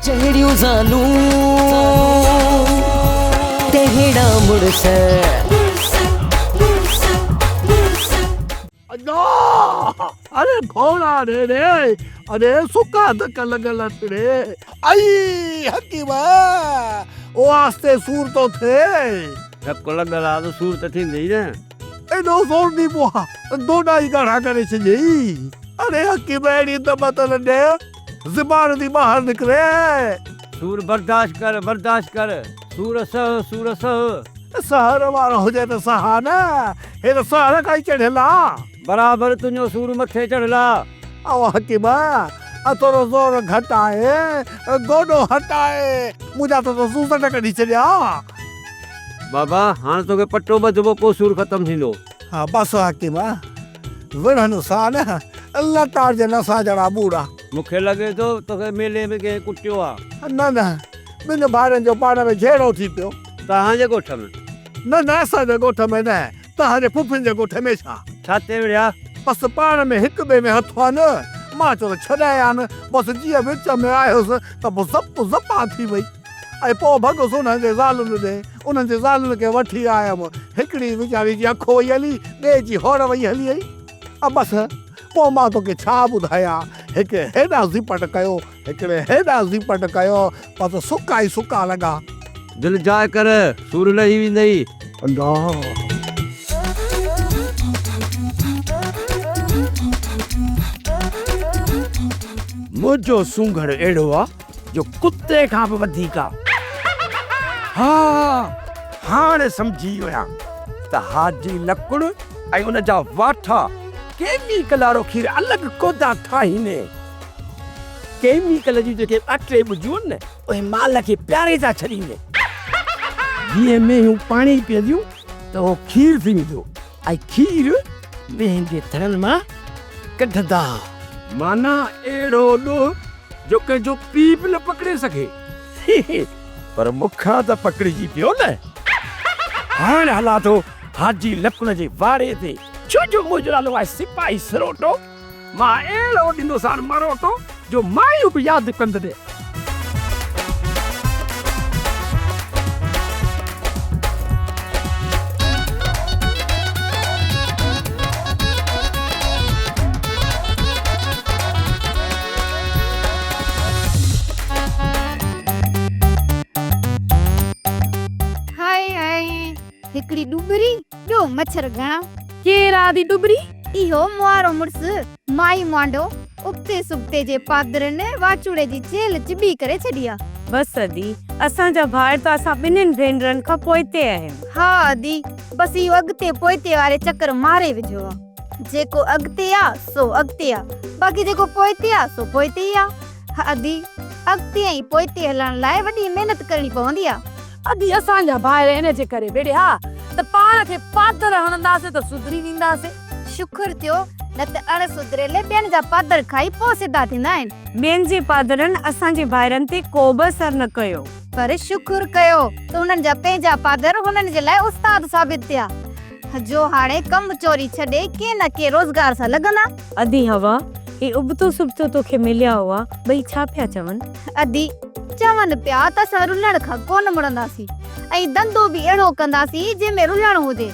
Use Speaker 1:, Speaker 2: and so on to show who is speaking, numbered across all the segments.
Speaker 1: चढ़ियो जानू तेहड़ा मुड़स
Speaker 2: अरे घोड़ा रे अरे सुका धक्का लगल रे आई हकीमा ओ आस्ते सूर तो थे
Speaker 3: धक्को लगला तो सूर तो थींदी न
Speaker 2: एडो जोर दी पोहा दो डाई गाढ़ा करे छे अरे हकीमा एडी त मतलब दे ज़बान दी बाहर निकले
Speaker 3: सूर बर्दाश्त कर सूर सह
Speaker 2: सहर वारो हो जाए तो सहाना हे तो सहर काई चढ़ेला
Speaker 3: बराबर तुझो सूर मथे चढ़ला
Speaker 2: आओ हकीमा अतरो जोर घटाए गोडो हटाए मुझा तो सूर तक कढी छड्या
Speaker 3: बाबा हां तो के पट्टो बजबो को सूर खत्म थींदो
Speaker 2: हां बस हकीमा वणन सा न अल्लाह तार जना सा जड़ा बूढ़ा
Speaker 3: मुखे लगे तो के मेले में के कुटियो आ
Speaker 2: न बिन बारन जो पाण में झेड़ो थी पियो
Speaker 3: तहां जे गोठ में
Speaker 2: न असां जे गोठ में न तहां जे फुफिन जे गोठ में
Speaker 3: छाते विया
Speaker 2: बस पाण में हिक बे में हथवा न मां चो छॾाया न बस जीअं विच में आयुसि त पोइ ज़पा थी वई ऐं पोइ भॻुसि उन्हनि जे ज़ालुनि ॾे उन्हनि जे ज़ालुनि खे वठी आयमि हिकिड़ी वीचारी जी अखो वई हली ॿिए जी होड़ वई हली वई बसि पोइ मां तोखे छा ॿुधायां हिकु हेॾा ज़िपट कयो हिकिड़े हेॾा ज़िपट कयो बसि सुका ई सुका लॻा
Speaker 3: दिलि जाए कर सूर लही वेंदई
Speaker 2: अल्लाह
Speaker 4: मुझो सूंघड़ एड़ो आ जो कुत्ते खां भी वधीक आ हाणे समझी विया त हाजी लकुड़ ऐं उन जा वाठा केमिकल वारो खीर अलॻि कोदा ठाहीने केमिकल जी जेके अटे भुजियूं न उहे माल खे प्यारे था छॾीने जीअं मेंहियूं पाणी पीअंदियूं त उहो खीर थी वेंदो ऐं खीर मेंहिन जे थड़नि मां कढंदा माना एड़ो ॾोह जो कंहिंजो पीउ बि न पकड़े सघे पर मूंखां त पकड़िजी पियो न हाणे हलां थो हाजी लकुड़ जे वारे ते छो जो मुंहिंजो नालो आहे सिपाही सरोटो मां अहिड़ो ॾींदोसां मरोटो जो मायूं बि यादि कंदड़े
Speaker 5: हिकड़ी डुबरी ॿियो मच्छर घणा
Speaker 6: केर आदि डुबरी
Speaker 5: इहो मुआरो मुड़स माई मांडो उगते सुगते जे पादरनि वाचूड़े जी जेल चिबी करे छॾिया
Speaker 6: बस अदी असां जा भाइर त असां ॿिन्हिनि भेनरनि खां पोइते आहियूं
Speaker 5: हा अदी बस इहो अॻिते पोइते वारे चक्कर मारे विझो आहे जेको अॻिते आ सो अॻिते आ बाक़ी जेको पोइते आ सो पोइते ई आ अदी अॻिते ऐं पोइते हलण लाइ वॾी महिनत करणी पवंदी आ
Speaker 6: अदी असां जा भाइर इन जे करे विड़िया त पाण खे पादर हणंदासीं त सुधरी वेंदासीं
Speaker 5: शुक्र थियो न त अण सुधरेल ॿियनि जा पादर खाई पोइ सिधा थींदा आहिनि
Speaker 6: ॿियनि जे पादरनि असांजे भाइरनि ते को बि असर न कयो
Speaker 5: पर शुक्र कयो त उन्हनि जा पंहिंजा पादर हुननि जे लाइ उस्ताद साबित थिया जो हाणे कम चोरी छॾे के न के रोज़गार सां लॻंदा
Speaker 6: अदी हवा हे उबतो सुबतो तोखे मिलिया हुआ ॿई छा पिया चवनि
Speaker 5: अदी चवनि पिया त असां रुलण खां कोन मुड़ंदासीं ऐं धंधो बि अहिड़ो कंदासीं जंहिंमें रुलण हुजे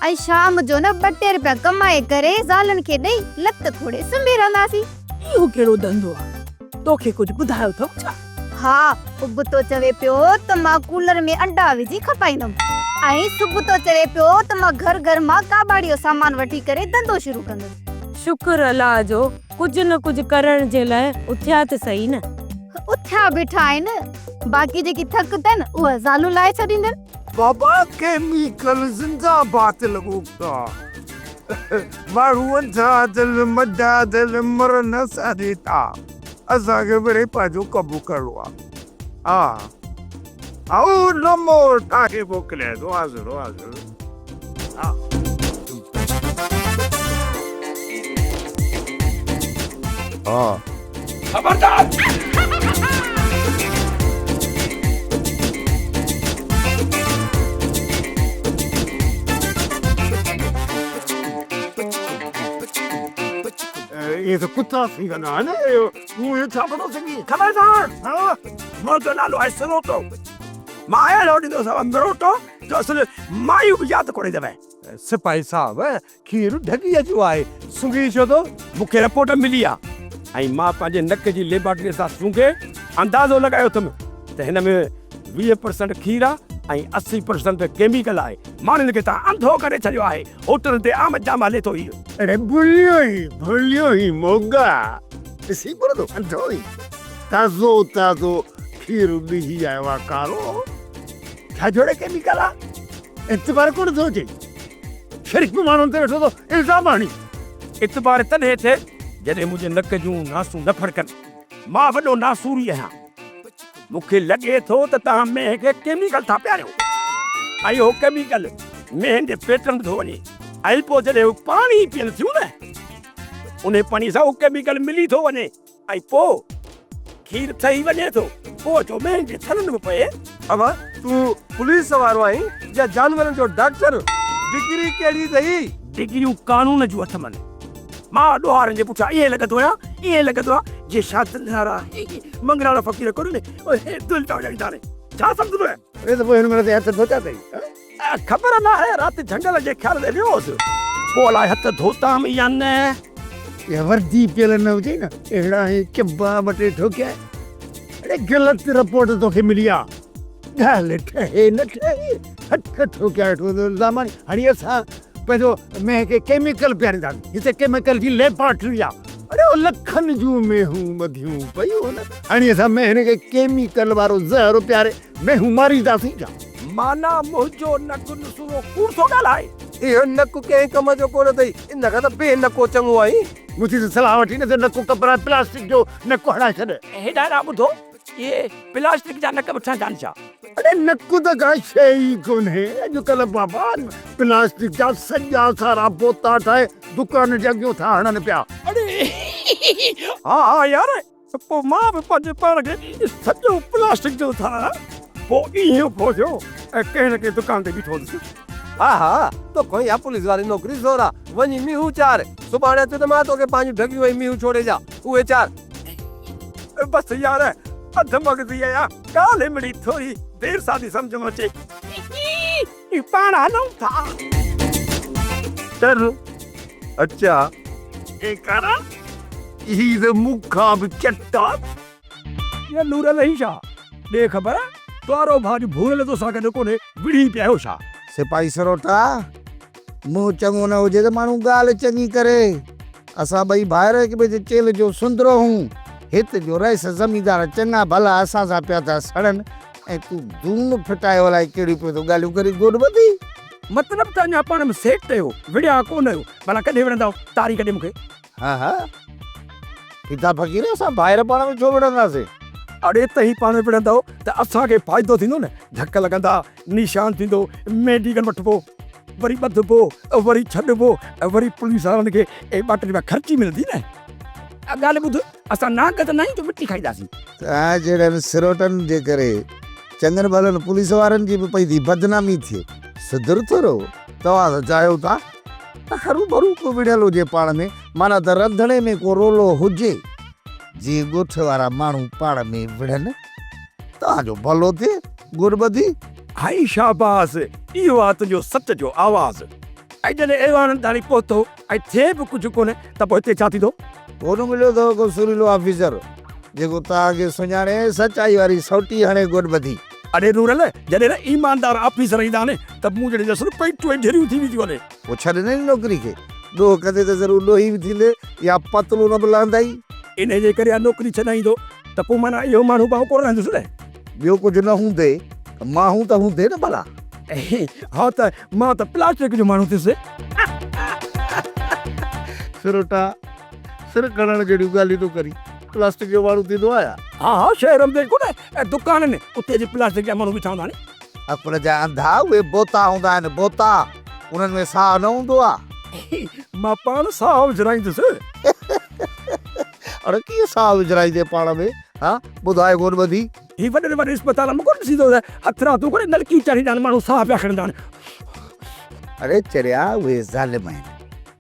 Speaker 5: ऐं शाम जो न 2 रुपया कमाए करे ज़ालनि खे ॾेई लत खोड़े सुम्ही रहंदासीं
Speaker 4: इहो कहिड़ो धंधो आहे तोखे कुझु ॿुधायो अथव छा
Speaker 5: हा उबतो चवे पियो त मां कूलर में अंडा विझी खपाईंदमि ऐं सुबुह चवे पियो त मां घर मां काबाड़ी जो सामान वठी करे धंधो शुरू कंदमि
Speaker 6: शुक्र अल्लाह जो कुझु न कुझु करण जे लाइ उथिया त सही न
Speaker 5: उथिया बीठा आहिनि बाक़ी जेकी थक अथनि उहा ज़ालू लाइ छॾींदनि
Speaker 2: बाबा केमिकल जिंदाबाद लॻो पिया माण्हूअ जा दिल मजा दिल मर न सॾे था असांखे वरी पंहिंजो कमु करिणो आहे हा ऐं नमो ठाहे मोकिले थो हाज़िर हा
Speaker 4: खबरदार
Speaker 2: ये तो कुत्ता थी ना मुझे छापा तो सही खबरदार हाँ
Speaker 4: थोरो जो नालो आहे सरोटो माया रोटी तो सब मरोटो जो असल मायू भी याद करे देवे
Speaker 2: सिपाही साहब खीर ढकी जो आहे सुंगी छो तो
Speaker 4: मूंखे रिपोर्ट मिली आहे ऐं मां पंहिंजे नक जी लेबोरेटरी सां सूंघे अंदाज़ो लॻायो अथमि त हिन में 20% खीर आहे ऐं 80% केमिकल आहे माण्हुनि खे तव्हां अंधो करे छॾियो आहे होटल ते आम जाम हले थो इहो
Speaker 2: अरे भुलियो ही मोगा इसी पर तो अंधोई ताज़ो खीर ॾिही आयो आहे कारो छा जोड़े केमिकल आहे एतबार कोन थो अचे शरीफ़ माण्हुनि ते वेठो तो इल्ज़ाम आणी
Speaker 4: इतबार तॾहिं थिए जॾहिं मुंहिंजे नक जूं नासूं न फड़कनि मां वॾो नासूरी आहियां मूंखे लॻे थो त तव्हां मेंह खे केमिकल था पियारियो ऐं उहो केमिकल मेंहनि जे पेट में थो वञे ऐं पोइ जॾहिं हू पाणी पीअनि थियूं न उन पाणी सां उहो केमिकल मिली थो वञे ऐं पोइ खीर ठही वञे थो पोइ जो मेंहनि जे थननि में पए
Speaker 2: अब तू पुलिस वारो आई या जानवरनि जो डॉक्टर डिग्री कहिड़ी अथई
Speaker 4: डिग्रियूं कानून जूं अथमनि मां ॾोहारनि जे पुठियां ईअं लॻंदो आहियां जे शादीदारा मंगराड़ा फ़क़ीर कोन ने ओए दिल तो जाने छा समझदो है
Speaker 2: ए तो हिन में हथ धोता अथई
Speaker 4: खबर न आहे राति झंगल जे ख्याल में वियोसि पोइ अलाए हथ धोता में या न
Speaker 2: ये वर्दी पियल न हुजे न अहिड़ा ही चब्बा बटे ठोकिया अरे गलत रिपोर्ट तोखे मिली आहे ॻाल्हि ठहे न ठहे हथ ठोकिया वेठो ज़मानी हाणे असां पंहिंजो मेंह खे केमिकल पियारींदासीं हिते केमिकल जी लेबोरेटरी आहे अरे वो लखनि जूं मेहूं ॿधियूं पयूं न हाणे असां मेंह खे केमिकल वारो ज़हर पियारे मेहूं मारींदासीं छा
Speaker 4: माना मुंहिंजो नक नुसुरो कूड़ थो ॻाल्हाए
Speaker 3: इहो नकु कंहिं कम जो कोन अथई इन खां त ॿिए नको चङो आई
Speaker 2: मुंहिंजी त सलाह वठी न त नकु कपिड़ा प्लास्टिक जो नकु हणाए छॾ
Speaker 4: हेॾा ॿुधो ये प्लास्टिक जा नक वठण जान छा
Speaker 2: अरे नकु त का शइ ई कोन्हे अॼुकल्ह बाबा प्लास्टिक जा सॼा सारा बोता ठाहे दुकान जे अॻियां था हणनि पिया
Speaker 4: अरे हा यार पोइ मां बि पंहिंजे पाण खे सॼो प्लास्टिक जो ठाहियां पोइ ईअं पहुचो ऐं कंहिं न कंहिं दुकान ते बीठो हुउसि
Speaker 3: हा तो कोई या पुलिस वारी नौकरी ज़ोरा वञी मीहू चार सुभाणे अचो त मां तोखे पंहिंजी ढगियूं ऐं मीहू छोड़े जा उहे चार
Speaker 4: बसि यार अधु मगज़ी आहियां ॻाल्हि मिड़ी थोरी देरि सां थी सम्झ में अचे पाण हलूं था
Speaker 2: तर अच्छा ए करा ही त मूंखां बि चटा
Speaker 4: ये नूर नहीं छा ॾे ख़बर तोरो भाॼ भूल तो सां गॾु कोन्हे विड़ी पिया छा
Speaker 2: सिपाही सरोटा मुंहुं चङो न हुजे त माण्हू ॻाल्हि चङी करे असां ॿई भाइर हिक ॿिए जे चेल जो सुंदरो हूं हित जो रईस ज़मींदार चङा भला असां सां पिया था सड़नि ऐं तूं धूम फिटाए अलाए कहिड़ी पियो थो ॻाल्हियूं करे गुड़ ॿधी
Speaker 4: मतिलबु त अञा पाण में सेट कयो विड़िया कोन आहियो भला कॾहिं विड़ंदव तारीख़ ॾे मूंखे
Speaker 2: हा पिता फ़क़ीर असां भाइर पाण में छो विड़ंदासीं
Speaker 4: अड़े त ई पाण में विड़ंदव त असांखे फ़ाइदो थींदो न धक लॻंदा निशान थींदो मेडिकल वठिबो वरी ॿधबो वरी छॾिबो वरी पुलिस वारनि खे ए ॿ टे रुपया ख़र्ची मिलंदी न ॻाल्हि ॿुध असां नाक त न ई मिटी खाईंदासीं
Speaker 2: तव्हां जहिड़नि सिरोटनि जे करे चङनि भलनि पुलिस वारनि जी बि पई थी बदनामी थिए सुधर थो रहो तव्हां त चाहियो था त हरू भरू को विढ़ियल हुजे पाण में माना त रंधिणे में को रोलो हुजे जीअं ॻोठ वारा माण्हू पाण में विढ़नि तव्हांजो भलो थिए गुड़ ॿधी
Speaker 4: हाई शाबास इहो आहे तुंहिंजो सच जो आवाज़ ऐं जॾहिं एवान ताणी पहुतो ऐं थिए बि कुझु कोन्हे त पोइ हिते छा थींदो
Speaker 2: कोन मिलियो अथव को सुरीलो ऑफिसर जेको तव्हांखे सुञाणे सचाई वारी सोटी हणे गुड़ ॿधी
Speaker 4: अड़े नूरल जॾहिं न ईमानदार ऑफिसर ईंदा आहिनि त मूं जॾहिं ॾिसो पेटूं ढेरियूं थी वेंदियूं आहिनि
Speaker 2: पोइ छॾे न नौकिरी खे ॾोह कंदे त ज़रूरु ॾोही बि थींदे या पतलू न बि लहंदाई
Speaker 4: इन जे करे नौकिरी छॾाईंदो त पोइ माना इहो माण्हू भाउ कोन रहंदुसि न
Speaker 2: ॿियो कुझु न हूंदे माण्हू त हूंदे न भला
Speaker 4: हा त मां त प्लास्टिक जो माण्हू थियुसि
Speaker 2: सिरोटा सिर करण जहिड़ियूं ॻाल्हियूं थो करी प्लास्टिक जो माण्हू थींदो आया
Speaker 4: हा हा शहर में कोन्हे ऐं दुकाननि उते जे प्लास्टिक जा माण्हू बीठा हूंदा आहिनि
Speaker 2: अकुल जा अंधा उहे बोता हूंदा आहिनि बोता उन्हनि में साह न हूंदो आहे
Speaker 4: मां पाण साहु विझराईंदुसि
Speaker 2: अरे कीअं साह विझराईंदे पाण में हा ॿुधाए कोन ॿधी
Speaker 4: ही वॾे वॾे अस्पताल में कोन ॾिसींदो हथ रातूं करे नलकियूं चाढ़ींदा आहिनि माण्हू साह पिया खणंदा आहिनि
Speaker 2: अरे चरिया उहे ज़ालिम आहिनि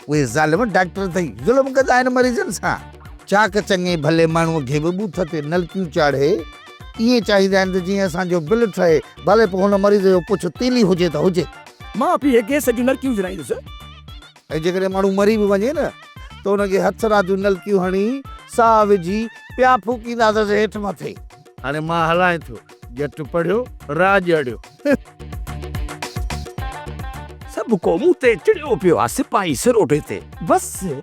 Speaker 2: उहे ज़ालिम डॉक्टर अथई ज़ुल्म कंदा आहिनि मरीज़नि सां चाक चङे भले माण्हूअ खे बि बूथ ते नलकियूं चाढ़े इएं चाहींदा आहिनि त जीअं असांजो बिल ठहे, भले पोइ हुन मरीज़ जो पुछ तीली हुजे त हुजे।
Speaker 4: मां पीउ गैस जूं नलकियूं विझाईंदुसि।
Speaker 2: ऐं जेकॾहिं माण्हू मरी बि वञे न त हुनखे हथरा जूं नलकियूं हणी साह विझी पिया फूकींदासीं हेठि मथे। हाणे मां हलाए थो, जट पढ़ियो राज अड़ियो।
Speaker 4: सभु को मूं ते चिड़ियो पियो आहे सिपाही सिरोटे ते। बसि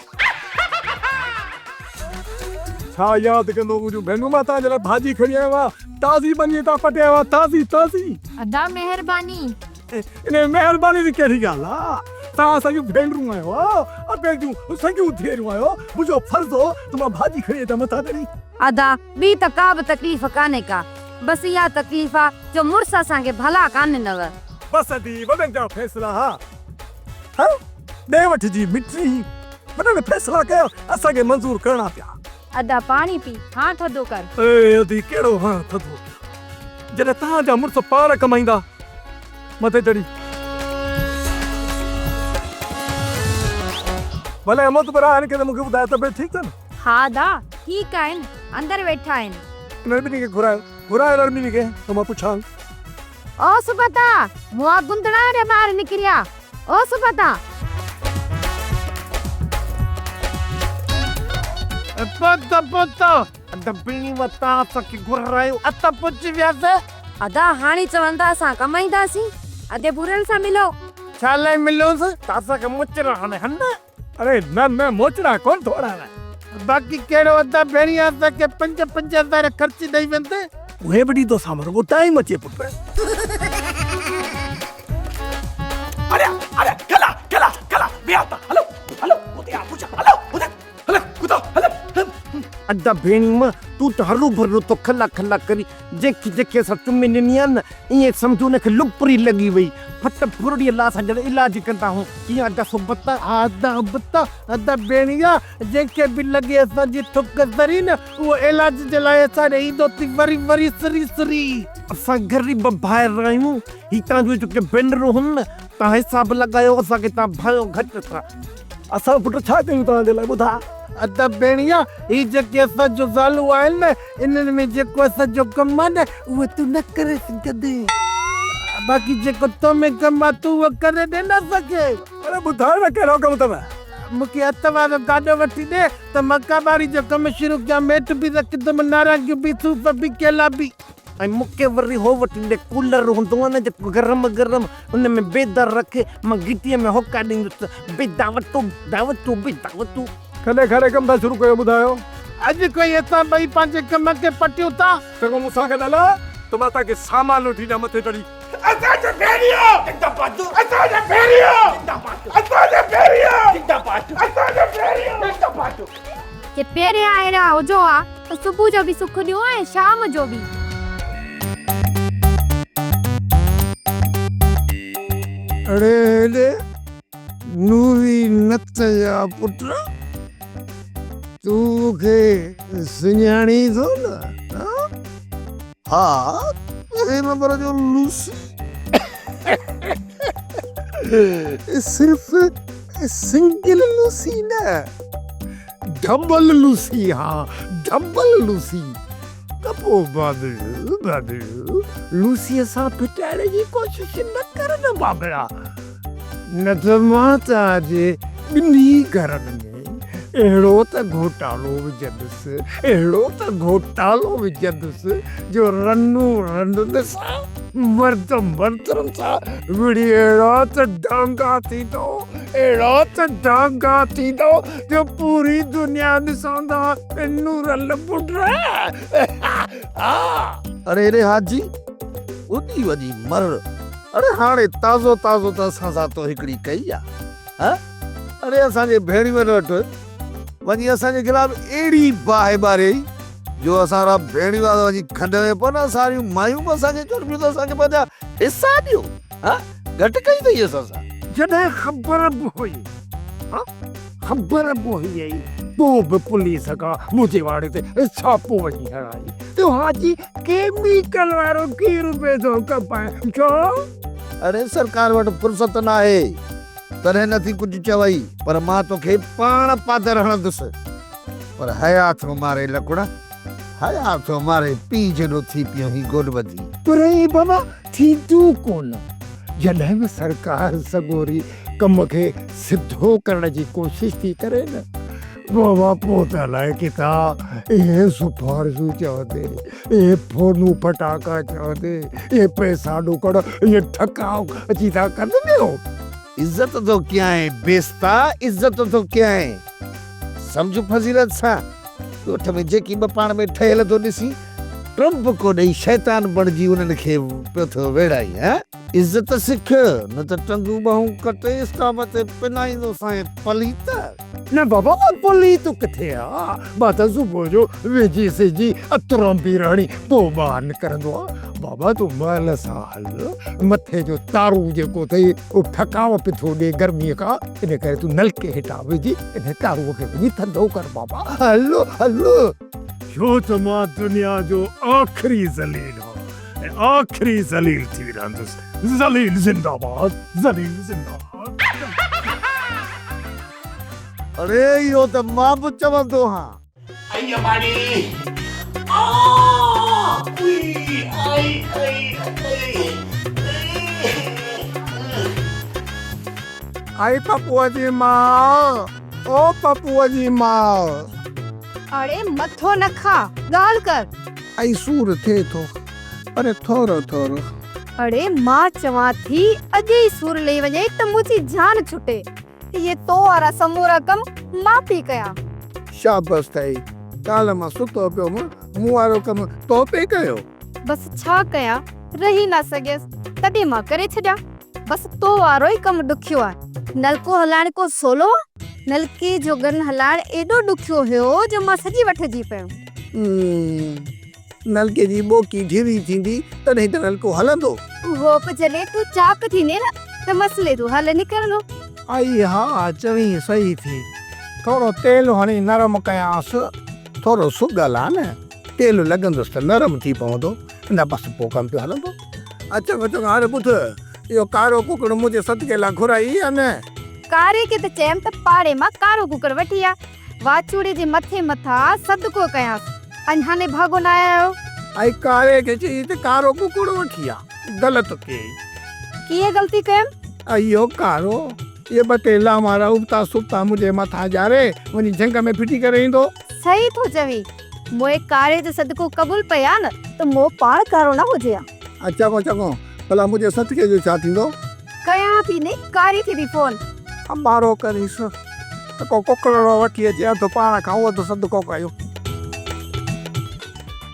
Speaker 3: छा यादि कंदो मुंहिंजूं भेनरूं, मां तव्हांजे लाइ भाॼी खणी आयो आहियां, ताज़ी बनी था पटिया हुआ, ताज़ी ताज़ी।
Speaker 5: अदा महिरबानी।
Speaker 3: इन महिरबानी जी कहिड़ी ॻाल्हि आहे? तव्हां असांजूं भेनरूं आहियो, अबे जूं सॻियूं धेरूं आहियो, मुंहिंजो फर्ज़ हो त मां भाॼी खणी अचां मथां ॾिनी।
Speaker 6: अदा ॿी त का बि तकलीफ़ कान्हे का, बसि इहा तकलीफ़ आहे जो मुड़ुस असांखे भला कान्हे नव।
Speaker 3: बस दी वॾनि जा फ़ैसिला हा ॾे वठ जी मिठी वॾनि फ़ैसिला कयो असांखे मंज़ूर करणा पिया।
Speaker 6: अदा पाणी पी, हाँ थधो कर।
Speaker 3: ए अदी कहिड़ो हा थधो, जॾहिं तव्हांजा मुड़ुस पाण कमाईंदा मथे चढ़ी। भले मोतबर आहिनि के मूंखे ॿुधाए तबियत ठीकु अथनि?
Speaker 6: हा अदा ठीकु आहिनि, अंदरि वेठा आहिनि।
Speaker 3: नरमिनी खे घुरायो नरमिनी खे त मां पुछां।
Speaker 6: ओ सुबता मुआ गुंदड़ा रे ॿाहिरि निकिरिया। ओ सुबता
Speaker 2: दबिणी वता असांखे घुरायो अत पुछ वियासीं।
Speaker 6: अदा हाणे चवंदा असां कमाईंदासीं, अदे बुरल सां मिलो।
Speaker 2: छा लाइ मिलोसि त असांखे मुचड़ा हाणे हन।
Speaker 3: अरे न मोचड़ा कोन थोड़ा
Speaker 2: बाक़ी कहिड़ो अदा भेणी असांखे 5,000 ख़र्च ॾेई वेंदे।
Speaker 3: उहे बि ॾींदो सामान रुगो टाइम अचे पुट।
Speaker 4: अरे अरे कला बिया था हलो उते आ पुछा हलो कुदा हलो।
Speaker 2: अदा भेणी मां तू त हरू भरू तो खला करी जेके असां चुमे ॾिनी आहे न, ईअं सम्झो हुनखे लुपरी लॻी वई। फट फुरड़ी लाइ असां जॾहिं इलाज कंदा आहियूं कीअं अदा सुबता अदा भेणिया जेके बि लॻे असांजी थुक सरी न उहो इलाज जे लाइ असां ॾे ईंदो थी वरी सरी। असां ग़रीब ॿाहिरि आहियूं, ही तव्हांजो जेके भेनरूं हुन न तव्हां हिसाब लॻायो, असांखे तव्हां भयो घटि था।
Speaker 3: असां पुट छा कयूं तव्हांजे लाइ ॿुधा।
Speaker 2: अदा भेणिया ही जेके असांजो ज़ालू आहिनि न, इन्हनि में जेको असांजो कमु आहे न उहो तूं न करे सघंदे, बाक़ी जेको तो में कमु आहे तूं उहो करे ॾे न सघे।
Speaker 3: अरे ॿुधायो न कहिड़ो कमु अथव?
Speaker 2: मूंखे हथ वारो गाॾो वठी ॾे त मकाबारी जो कमु शुरू कयां, मेट बि रखंदुमि, नारंगियूं बि, सूफ़ बि, केला बि। ऐं मूंखे वरी हो वठी ॾे कूलर हूंदो आहे न जेको गरम उन में बेदर रखे, मां गिटीअ में होका ॾींदुसि, बेदावतूं।
Speaker 3: खड़े कम था शुरू कयो ॿुधायो।
Speaker 2: अॼु कोई असां ॿई पंहिंजे कम खे पटियूं था।
Speaker 3: चङो मूंसां गॾु हलो त मां तव्हांखे सामान वठी ॾियां मथे चढ़ी।
Speaker 6: के पहिरियां अहिड़ा हुजो हा त सुबुह जो बि सुख ॾियो ऐं शाम जो बि।
Speaker 2: अरे नूरी नत या पुट तू के सुञाणी थो न? हा नंबर जो लूसी सिर्फ सिंगल लूसी न, डबल लूसी। हाँ डबल लूसी। कपो बादल लूसीअ सां फिटाइण जी कोशिश न कर न बाबड़ा, न त मां तव्हांजे ॿिन्ही घरनि में अहिड़ो त घोटालो विझंदुसि जो रनू सां मर्दनि सां विड़ी अहिड़ो त डांगा थींदो जो पूरी दुनिया ॾिसंदा नूरल पुट। अरे रे हाजी उॾी वञी मर। अरे हाणे ताज़ो त असां सां तो हिकिड़ी कई आहे। अरे असांजे भेणियुनि वटि वञी असांजे ख़िलाफ़ अहिड़ी बाहि ॿारे जो असां भेणियूं वञी खंड में पवनि, सारियूं मायूं बि असांखे चवनि पियूं त असांखे पंहिंजा हिसा ॾियो। घटि कई अथई असां सां जॾहिं ख़बर बि हुई पोइ बि पुलिस खां मुंहिंजे वाड़े ते छापो वञी हणाई। तो हाजी केमिकल वारो खीर पे थो कपाए छो? अरे सरकार वटि फुर्सत न आहे तॾहिं नथी कुझु चवई, पर मां तोखे पाण पादर हणंदुसि। पर हया थो मारे लकुड़ा, हया तो मारे पी जॾो थी पियो ही गुरबदी
Speaker 3: पर ई बाबा थींदो कोन जॾहिं बि सरकार सॻोरी कम खे सिधो करण जी कोशिश थी करे न बाबा पोइ त अलाए किथां इहे सिफारिशूं चवंदे इहे फोनूं फटाका चवंदे इहे पैसा ॾुकड़ इहे ठकाव अची था कनि ॿियो
Speaker 2: इज्जत तो क्या है बेस्ता इज्जत तो क्या है समझ फजीलत सा ॻोठ में जेकी ॿ पाण में ठहियल थो ॾिसी ट्रम्प को ॾेई शैतान बणिजी उन्हनि खे पियो थो वेड़ाई हा इज्जत सिख न त टंगू ॿहूं कटे स्टाफ ते पिनाईंदो साईं पलीत
Speaker 3: न बाबा पलीत किथे आहे मां त सुबुह जो वेझी सिझी अतरम पी रहणी पोइ ॿाहिरि निकिरंदो आहे बाबा तूं महिल सां हल मथे जो तारू जेको अथई उहो ठकाव पियो थो ॾिए गर्मीअ खां इन करे तूं नलके हेठां विझी इन तारूअ खे विझी थधो कर बाबा हलो हलो छो त मां दुनिया जो आख़िरी ज़लील हो ऐं आख़िरी ज़लील थी रहंदुसि ज़लील ज़िंदाबाद ज़लील ज़िंदाबाद
Speaker 2: अरे इहो त मां बि चवंदो हा
Speaker 3: आई पपुआ जी मां ओ पपुआ जी मां
Speaker 5: अरे मथो न खा ॻाल्हि कर
Speaker 2: ऐं सूर थिए थो अरे थोरो थोरो
Speaker 5: अरे मां चवां थी अॼु ई सूर लही वञे त मुंहिंजी जान छुटे ये तो वारा समूरा कम मां पई कयां
Speaker 2: शाबाश ताई काल मां सुतो पियो मूं वारो कम तो पे कयो
Speaker 5: बस छा कयां रही ना सघियसि तॾहिं मां करे छॾियां बस तो वारो ई कमु ॾुखियो आहे नलको हलाइण को सोलो नलके जो गन हलाइण एॾो ॾुखियो हुयो जो मां सॼी वठिजी पियो
Speaker 2: नलके जी ॿोकी ढिरी थींदी तॾहिं त नलको हलंदो
Speaker 5: उहो बि जॾहिं तूं चाक थींदे न त मसइले तूं हल निकिरंदो
Speaker 3: आई हा चवी सही थी थोरो तेल हणी नरम कयांसि
Speaker 2: थोरो सुगल आहे न तेल लॻंदुसि त नरम थी पवंदो न बसि पोइ कमु पियो हलंदो अचो अचो हाणे ॿुध इहो कारो कुकड़ मुंहिंजे सदके लाइ घुराई या न
Speaker 5: कारे खे त चयमि त पाड़े मां कारो कुकड़ वठी आ वाचूड़े जे मथे मथां सदको कयांसि अञा हाणे भागो न आयो
Speaker 3: आई कारे खे चई त कारो कुकड़ वठी आ ग़लति कई
Speaker 5: कीअं ग़लती कयमि
Speaker 3: इहो कारो ये ॿ टे लामारा उबता सुबता मुंहिंजे मथां जारे वञी झंग में फिटी करे ईंदो
Speaker 5: सही थो चवी मोए कारे जो सदको क़बूल पया न त मो पाण कारो न हुजे आ
Speaker 2: चङो चङो भला मुंहिंजे सदके जो छा थींदो
Speaker 5: कयां थी ने कारी खे बि फोन
Speaker 2: अंबारो करीसि त को कुकड़ वठी अचे त पाण खां उहो त सदको कयो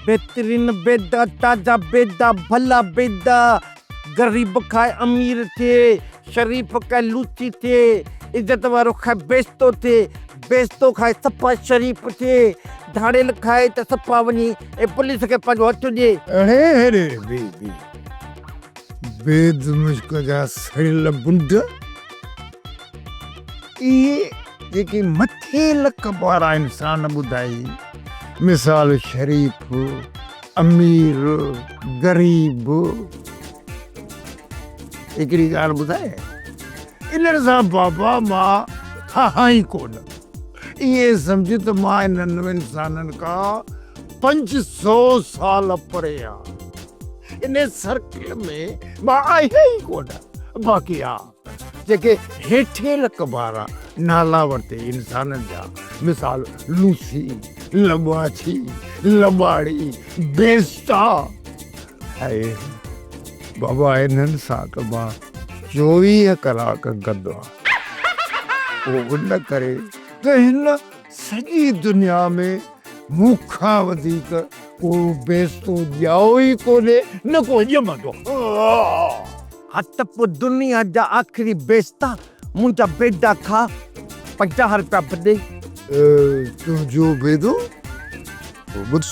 Speaker 4: बेहतरीन बेदा ताजा बेदा भला बेदा गरीब खाए अमीर थे शरीफ खाए लूची थे इज्जत वारो खाए बेस्तो खाए सफ़ा शरीफ थे धाड़ेल खाए त सफ़ा वञी ऐं पुलिस खे पंहिंजो हथु ॾिए
Speaker 3: अरे अरे बेबी बेद मुश्क जा सड़ियल बुंड इहे जेके मथे लक वारा इंसान ॿुधाई मिसाल शरीफ अमीर गरीब हिकिड़ी ॻाल्हि ॿुधाए इन सां बाबा मां हा ई कोन इहे सम्झ त मां इन्हनि इंसाननि खां 500 साल परे आहियां इन सर्कल में मां आहियां ई कोन बाक़ी हा जेके हेठे लक वारा नाला वरिते इंसाननि जा मिसाल लूसी लबाछी लबाड़ी बेस्ता है बाबा इन्हनि सां त मां 24 कलाक गॾु आहियां उहो न करे त हिन सॼी दुनिया में मूंखां वधीक को बेस्तो ॼाओ ई कोन्हे न को ॼमंदो
Speaker 4: हथ पोइ दुनिया जा आख़िरी बेस्ता मुंहिंजा बेदा खा 50 रुपया बि ॾे
Speaker 3: तुंहिंजो बेदो ॿुध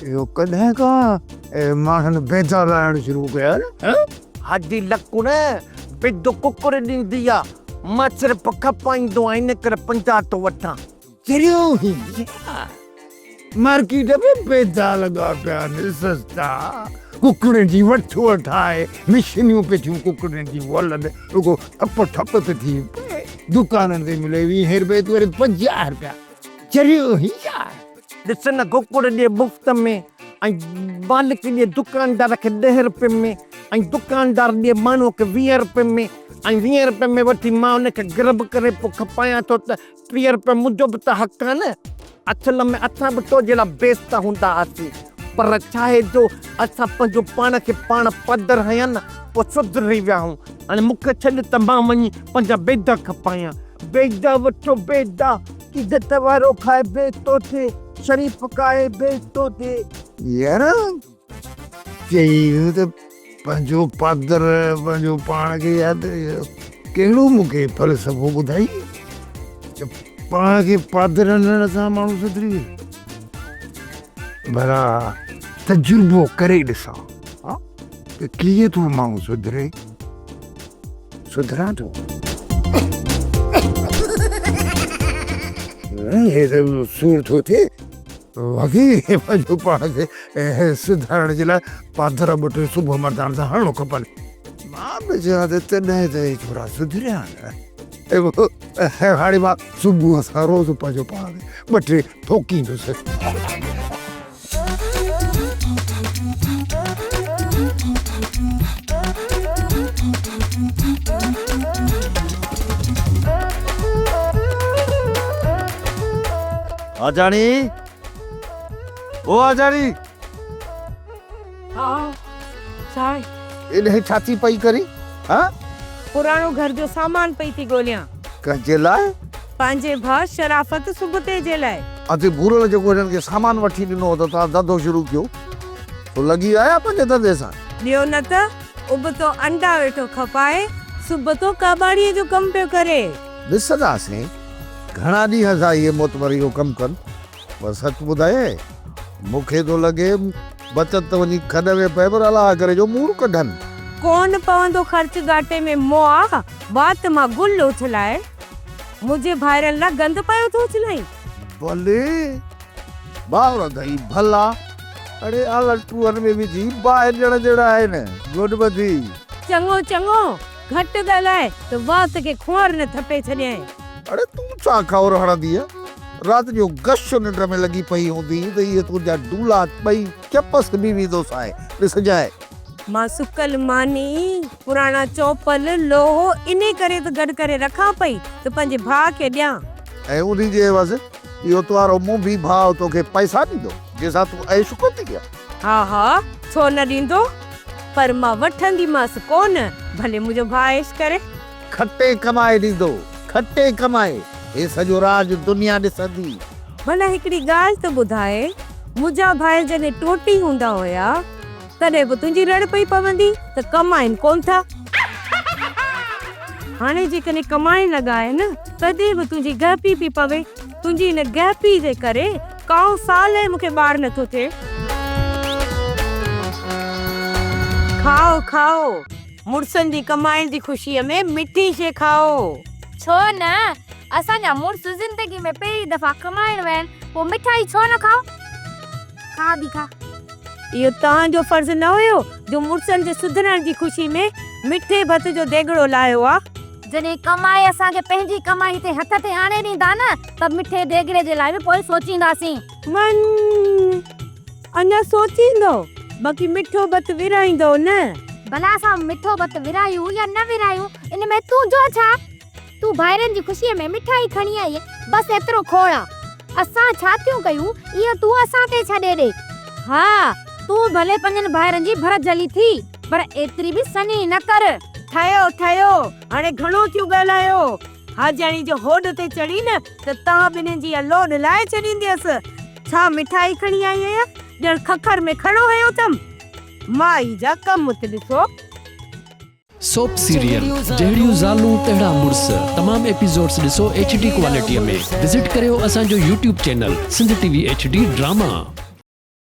Speaker 3: इहो कॾहिं खां माण्हुनि बेदा लाइण शुरू कया न
Speaker 4: हाजी लकु न बेदो कुकुर ॾींदी आहे मां सिर्फ़ु खपाईंदो आहियां इन करे 50 थो वठां
Speaker 3: चरियो ई मार्केट में बेदा लॻा पिया आहिनि सस्ता कुकड़नि जी वठु वठाए मिशनियूं पियूं थियूं कुकड़नि जी वलनि रुगो ठप पे थी दुकाननि ते मिले 20 रुपए तूं 50 रुपया चरियो ई
Speaker 4: ॾिस न कुकुड़ ॾिए मुफ़्त में ऐं मालिक ॾिए दुकानदार खे 10 रुपए में ऐं दुकानदार ॾिए माण्हूअ खे 20 रुपए में ऐं 20 रुपए में वठी मां उनखे गिरब करे पोइ खपायां थो त 30 रुपए मुंहिंजो बि त हक़ आहे न। असल में असां बि तो जहिड़ा बेइज़्ज़त हूंदा हुआसीं, पर छा आहे जो असां पंहिंजो पाण खे पाण पधर हयां न पोइ सुधरी विया आहियूं। हाणे मूंखे छॾ त मां वञी पंहिंजा बेदा खपायां। बेदा वठो बेदा, इज़त वारो खाए बेइज़्ज़तो थिए, शरीफ़ खाए बेइज़्ज़तो थिए।
Speaker 3: यार चई त पंहिंजो पादर पंहिंजो पाण खे यादि कहिड़ो मूंखे फ़लसफ़ो ॿुधाई। पाण खे पादर हलण सां माण्हू सुधरी वियो। भला तजुर्बो करे ॾिसां त कीअं थो माण्हू सुधरे। सुधरां थो हे त सूर थो थिए। वाकई पंहिंजो पाण खे सुधारण जे लाइ पादर ॿ टे सुबुह मर्दान सां हणणो खपनि। मां बि चवां त तॾहिं त हे थोरा सुधरिया न। हाणे मां सुबुह सां रोज़ु पंहिंजो पाण खे 2 3 ठोकींदुसि। आजाणी ओ आजाणी
Speaker 6: हाँ साईं,
Speaker 3: इन छाती पई करी। हाँ
Speaker 7: पुराणो घर जो सामान पई थी ॻोल्हियां
Speaker 3: कंहिंजे लाइ?
Speaker 7: पंहिंजे भाउ शराफ़त सुबुते जे लाइ।
Speaker 3: अॼु भूरल जेको हिननि खे सामान वठी ॾिनो त तव्हां धंधो शुरू कयो तो लॻी आया पंहिंजे धंधे सां।
Speaker 7: ॿियो न त उबतो अंडा वेठो खपाए, सुबुतो कबाड़ीअ जो कमु पियो करे।
Speaker 3: ॾिसंदासीं घणा ॾींहं सां इहे मोतबरी जो कमु कनि। पर सच ॿुधाए मूंखे थो लॻे बचत त वञी खॾ में पए पर अलाह करे जो मूड़ कढनि।
Speaker 7: कोन पवंदो ख़र्च घाटे में मोआ बात मां गुल उछलाए, मुंहिंजे भाइरनि लाइ गंद पियो थो उछलाई।
Speaker 3: भले बावर दही भला अड़े आला टूअन में विझी ॿाहिरि ॼण जहिड़ा आहिनि गुड बधी।
Speaker 7: चङो चङो घटि ॻाल्हाए त वात खे खुंअर न थपे छॾियईं।
Speaker 3: अड़े तूं छा ख़बर हणंदी आहे? राति जो गश निंड में लॻी पई हूंदी त इहे तुंहिंजा डूला ॿई चपस बि विधोसि आहे। ॾिस जाए
Speaker 7: मां सुकल मानी पुराणा चौपल लोहो इन करे त गॾु करे रखां पई त पंहिंजे भाउ खे ॾियां।
Speaker 3: ऐं उन्ही जे एवज़ इहो तुंहिंजो मुंहुं बि भाउ तोखे पैसा ॾींदो जंहिंसां तूं ऐश कोन थी कयां।
Speaker 7: हा हा छो न ॾींदो, पर मां वठंदीमांसि कोन, भले मुंहिंजो भाउ ऐश करे।
Speaker 3: खटे कमाए ॾींदो, खटे कमाए। हे सॼो राज दुनिया ॾिसंदी।
Speaker 7: भला हिकिड़ी ॻाल्हि त ॿुधाए, मुंहिंजा भाई जॾहिं टोटी हूंदा हुया तॾहिं बि तुंहिंजी रड़ पई पवंदी त कमाइनि कोन था। हाणे जेकॾहिं कमाइण लॻा आहिनि तॾहिं बि तुंहिंजी गहपी पई पवे। तुंहिंजी इन गहपी जे करे काओ साल मूंखे ॿार नथो थिए। खाओ खाओ, मुड़सनि जी कमाइण जी ख़ुशीअ में मिठी शइ खाओ।
Speaker 5: छो न, असांजा मुड़स ज़िंदगी में पहिरीं दफ़ा कमाइण विया आहिनि, पोइ मिठाई छो न खाओ। खा बि खा।
Speaker 7: इहो तव्हांजो फर्ज़ न हुयो जो मुड़सनि जे सुधरण जी ख़ुशी में मिठे भत जो देगड़ो लायो आहे।
Speaker 5: जॾहिं कमाए असांखे पंहिंजी कमाई ते हथ ते आणे ॾींदा न त मिठे देगड़े जे लाइ बि पोइ सोचींदासीं।
Speaker 7: मन अञा सोचींदो, बाक़ी मिठो भत विराईंदो न।
Speaker 5: भला असां मिठो भत विरायूं या न विरायूं इन में तूं जो छा? तूं भाइरनि जी ख़ुशीअ में मिठाई खणी आई, बस एतिरो खोड़ा। असां छा थियूं कयूं इहो तूं असां ते छॾे ॾे। हा तूं भले पंहिंजनि भाइरनि जी भर जली थी, पर एतिरी बि सनी न कर।
Speaker 7: ठहियो ठहियो, हाणे घणो थियूं ॻाल्हायो। हाजाणी जो होड ते चढ़ी न त तव्हां ॿिन्हिनि जी लोड लाहे छॾींदसि। छा मिठाई खणी आई आहियां, ॼण खखर में खड़ो हयो अथमि। माई जा कम त ॾिसो।
Speaker 1: सोप सीरियल जहिड़ियूं ज़ालूं तहिड़ा मुड़स तमाम एपिसोड्स ॾिसो HD क्वालिटीअ में। विज़िट करियो असांजो YouTube channel Sindh TV HD drama.